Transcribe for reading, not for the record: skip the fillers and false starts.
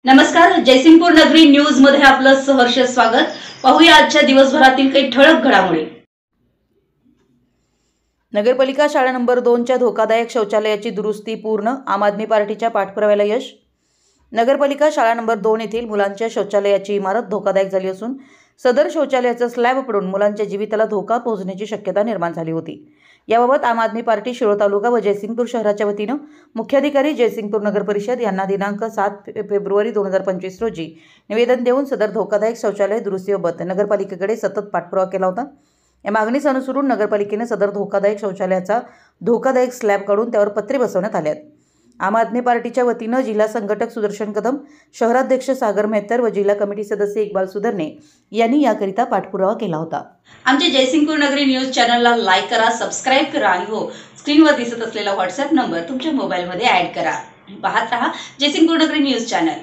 नमस्कार, जयसिंगपूर नगरी न्यूज मध्ये आपलं सहर्ष स्वागत। पाहूया आजच्या दिवसभरातील काही ठळक घडामोडी। नगरपालिका शाळा नंबर 2 च्या धोकादायक शौचालयाची दुरुस्ती पूर्ण, आम आदमी पार्टीच्या पाठपुराव्याला यश। नगरपालिका शाळा नंबर 2 येथील मुलांच्या शौचालयाची इमारत धोकादायक झाली असून सदर शौचालयाचा स्लॅब पडून मुलांच्या जीविताला धोका पोहोचण्याची शक्यता निर्माण झाली होती। याबाबत आम आदमी पार्टी शिरोळ तालुका व जयसिंगपूर शहराच्या वतीनं मुख्याधिकारी जयसिंगपूर नगर परिषद यांना दिनांक 7 फेब्रुवारी 2025 रोजी निवेदन देऊन सदर धोकादायक शौचालय दुरुस्तीबाबत नगरपालिकेकडे सतत पाठपुरावा केला होता। या मागणीस अनुसरून नगरपालिकेने सदर धोकादायक शौचालयाचा धोकादायक स्लॅब काढून त्यावर पत्रे बसवण्यात आले आहेत। आम आदमी पार्टीच्या वतीनं जिल्हा संघटक सुदर्शन कदम, शहराध्यक्ष सागर मेहतर व जिल्हा कमिटी सदस्य इक्बाल सुधरणे यांनी याकरिता पाठपुरावा केला होता। आमच्या जयसिंगपूर नगरी न्यूज चॅनलला लाईक करा, सबस्क्राइब करा आणि हो, स्क्रीनवर दिसत असलेला व्हॉट्सअप नंबर तुमच्या मोबाईलमध्ये ॲड करा। पाहत रहा जयसिंगपूर नगरी न्यूज चॅनल।